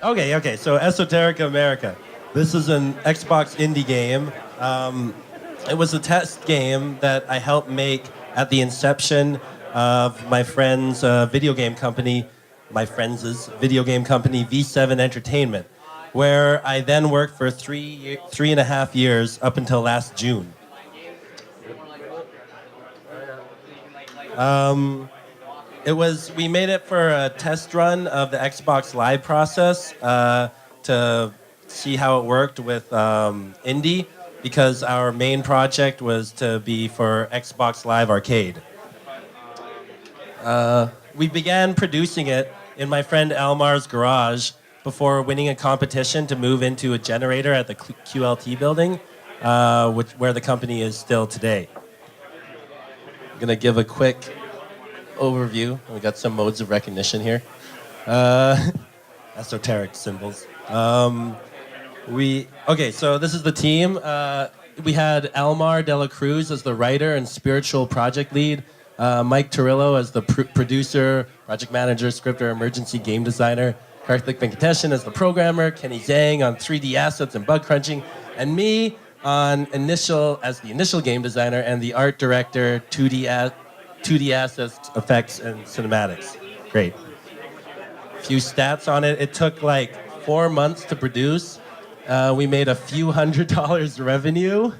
Okay. So Esoterica America. This is an Xbox indie game. It was a test game that I helped make at the inception of my friend's video game company, V7 Entertainment, where I then worked for 3.5 years up until last June. We made it for a test run of the Xbox Live process to see how it worked with Indie, because our main project was to be for Xbox Live Arcade. We began producing it in my friend Elmar's garage before winning a competition to move into a generator at the QLT building, where the company is still today. I'm going to give a quick overview. We got some modes of recognition here. Esoteric symbols. So this is the team. We had Elmar de la Cruz as the writer and spiritual project lead, Mike Torillo as the producer, project manager, scripter, emergency game designer, Karthik Venkateshan as the programmer, Kenny Zhang on 3D assets and bug crunching, and me as the initial game designer and the art director, 2D assets, effects, and cinematics. Great. A few stats on it. It took like 4 months to produce. We made a few $100 revenue.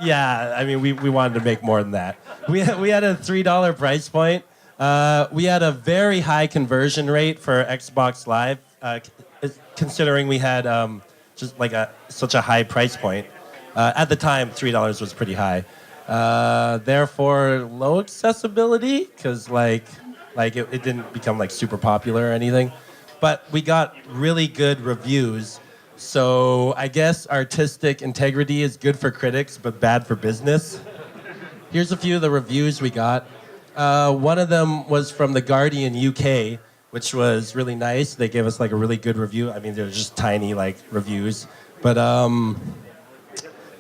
I mean, we wanted to make more than that. We had a $3 price point. We had a very high conversion rate for Xbox Live, considering we had just like such a high price point. At the time, $3 was pretty high. Therefore, low accessibility, because it didn't become like super popular or anything. But we got really good reviews. So I guess artistic integrity is good for critics, but bad for business. Here's a few of the reviews we got. One of them was from the Gaurdian UK, which was really nice. They gave us like a really good review. I mean, they're just tiny like reviews. But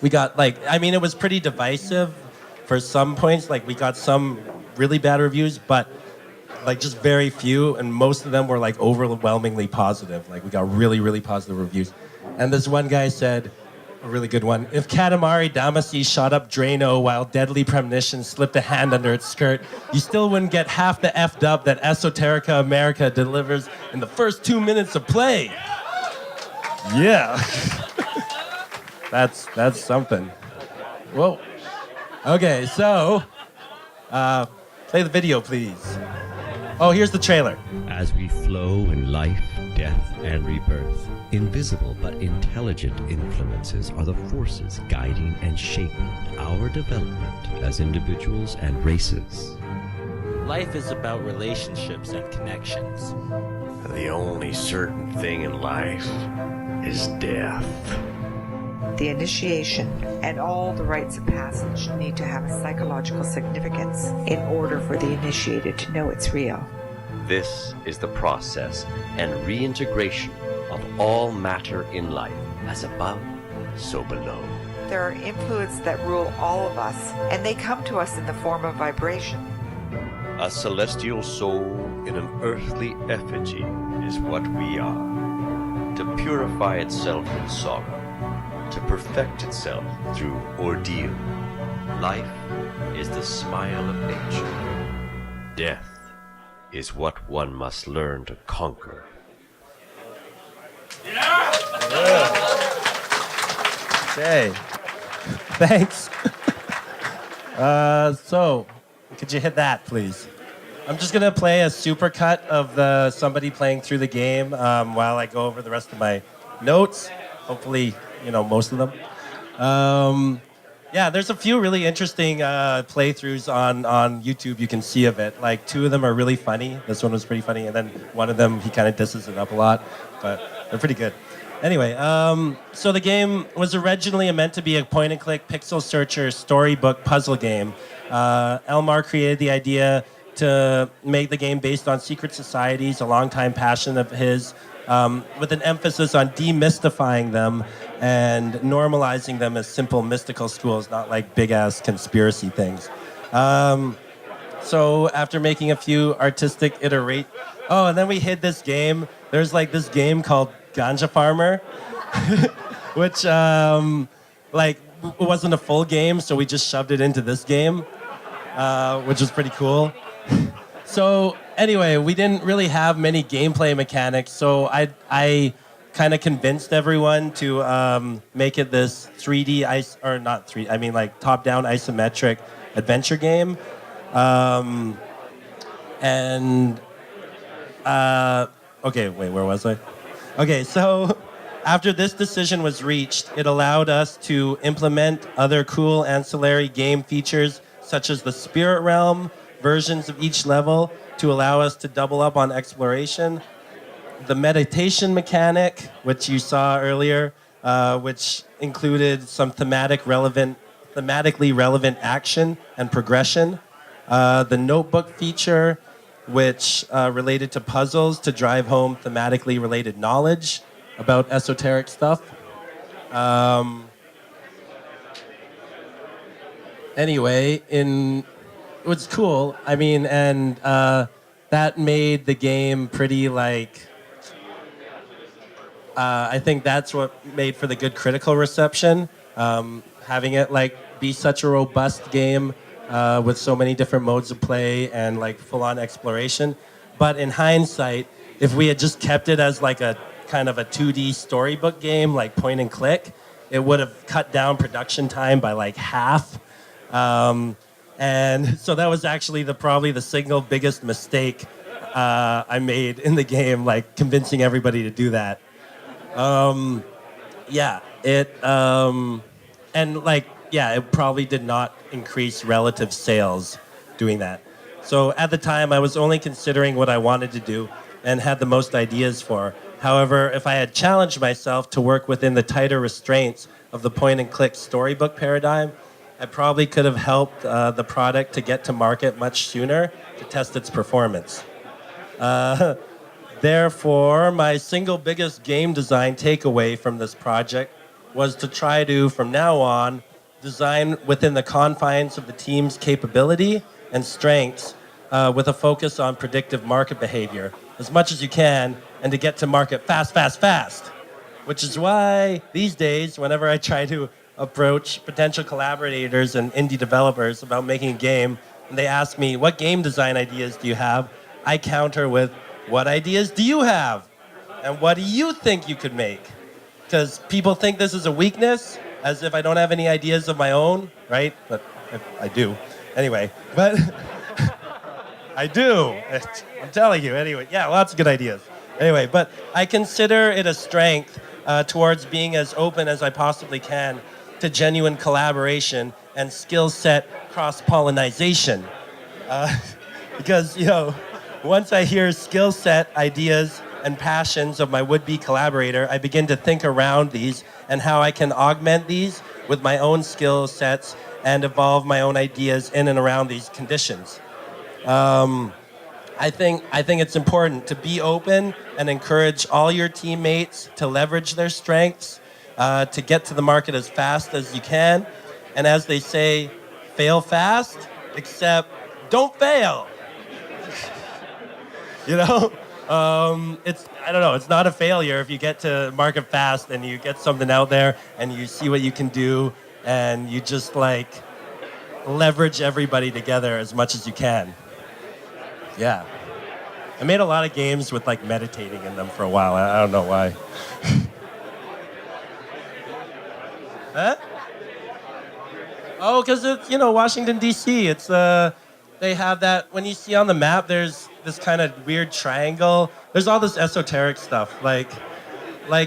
we got it was pretty divisive for some points. Like we got some really bad reviews, but like just very few, and most of them were like overwhelmingly positive. Like we got really, really positive reviews. And this one guy said, a really good one, if Katamari Damacy shot up Drano while Deadly Premonition slipped a hand under its skirt, you still wouldn't get half the effed up that Esoterica America delivers in the first 2 minutes of play. Yeah. That's something. Whoa. Okay, so play the video, please. Oh, here's the trailer. As we flow in life, death, and rebirth, invisible but intelligent influences are the forces guiding and shaping our development as individuals and races. Life is about relationships and connections. The only certain thing in life is death. The initiation and all the rites of passage need to have a psychological significance in order for the initiated to know it's real. This is the process and reintegration of all matter in life, as above, so below. There are influences that rule all of us, and they come to us in the form of vibration. A celestial soul in an earthly effigy is what we are. To purify itself in sorrow, to perfect itself through ordeal. Life is the smile of nature. Death is what one must learn to conquer. Okay. Thanks. So, could you hit that, please? I'm just gonna play a supercut of somebody playing through the game while I go over the rest of my notes. Hopefully, most of them. There's a few really interesting playthroughs on YouTube you can see of it. Like 2 of them are really funny. This one was pretty funny, and then one of them he kind of disses it up a lot, but they're pretty good. Anyway, so the game was originally meant to be a point-and-click pixel searcher storybook puzzle game. Elmar created the idea to make the game based on secret societies, a longtime passion of his, with an emphasis on demystifying them and normalizing them as simple mystical schools, not like big-ass conspiracy things. So after making a few artistic and then we hid this game. There's like this game called Ganja Farmer, which wasn't a full game, so we just shoved it into this game, which was pretty cool. So anyway, we didn't really have many gameplay mechanics, so I kind of convinced everyone to make it this 3D top-down isometric adventure game. Okay, wait, where was I? Okay, so after this decision was reached, it allowed us to implement other cool ancillary game features such as the spirit realm, versions of each level to allow us to double up on exploration, the meditation mechanic, which you saw earlier, which included some thematically relevant action and progression, the notebook feature, which related to puzzles to drive home thematically related knowledge about esoteric stuff. Anyway, it was cool. I mean, and that made the game pretty I think that's what made for the good critical reception. Having it be such a robust game with so many different modes of play and full-on exploration. But in hindsight, if we had just kept it as a kind of a 2D storybook game, like point and click, it would have cut down production time by half. And so that was actually probably the single biggest mistake I made in the game, convincing everybody to do that. It probably did not increase relative sales doing that. So at the time, I was only considering what I wanted to do and had the most ideas for. However, if I had challenged myself to work within the tighter restraints of the point-and-click storybook paradigm, I probably could have helped the product to get to market much sooner to test its performance. Therefore, my single biggest game design takeaway from this project was to try to, from now on, design within the confines of the team's capability and strengths with a focus on predictive market behavior as much as you can, and to get to market fast. Which is why these days, whenever I try to approach potential collaborators and indie developers about making a game, and they ask me, what game design ideas do you have? I counter with, what ideas do you have? And what do you think you could make? Because people think this is a weakness, as if I don't have any ideas of my own, right? But I do. Anyway, but I do. I'm telling you. Anyway, yeah, lots of good ideas. Anyway, but I consider it a strength towards being as open as I possibly can to genuine collaboration and skill set cross-pollination. Because, once I hear skill set ideas and passions of my would-be collaborator, I begin to think around these and how I can augment these with my own skill sets and evolve my own ideas in and around these conditions. I think it's important to be open and encourage all your teammates to leverage their strengths, to get to the market as fast as you can. And as they say, fail fast, except don't fail. It's not a failure if you get to market fast and you get something out there and you see what you can do and you just leverage everybody together as much as you can. Yeah. I made a lot of games with meditating in them for a while. I don't know why. Huh? Oh, because it's, Washington, D.C. It's, they have that, when you see on the map, there's this kind of weird triangle. There's all this esoteric stuff. Like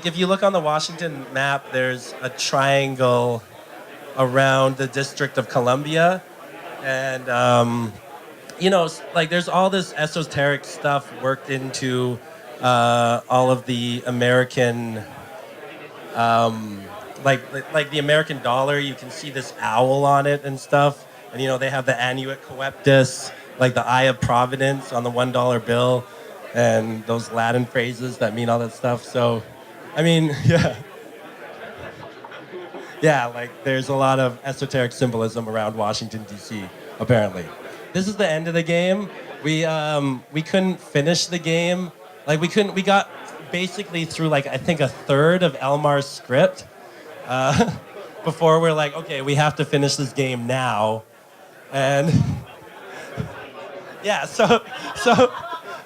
if you look on the Washington map, there's a triangle around the District of Columbia. And, there's all this esoteric stuff worked into all of the American, the American dollar. You can see this owl on it and stuff. And, they have the Annuit Coeptus, the Eye of Providence on the $1 bill, and those Latin phrases that mean all that stuff. So, yeah. Yeah, there's a lot of esoteric symbolism around Washington, D.C. apparently. This is the end of the game. We couldn't finish the game. Like we got basically through like I think a third of Elmar's script before we're like, okay, we have to finish this game now. And yeah, so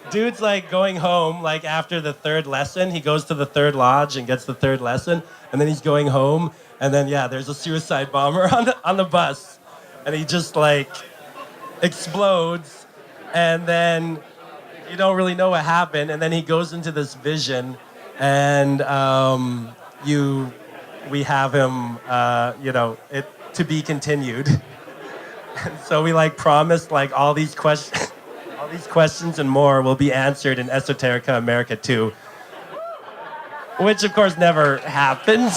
dude's like going home like after the third lesson. He goes to the third lodge and gets the third lesson, and then he's going home, and then yeah, there's a suicide bomber on the bus, and he just like explodes, and then you don't really know what happened, and then he goes into this vision, and we have him, it to be continued. And so we like promised like all these questions and more will be answered in Esoterica America 2, which of course never happened.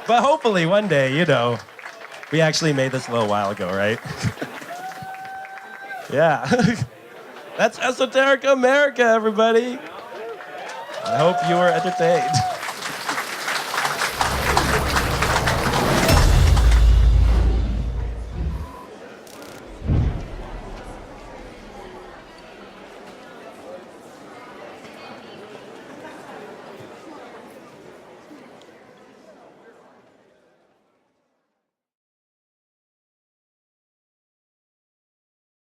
But hopefully one day, we actually made this a little while ago, right? Yeah. That's Esoterica America, everybody. I hope you were entertained.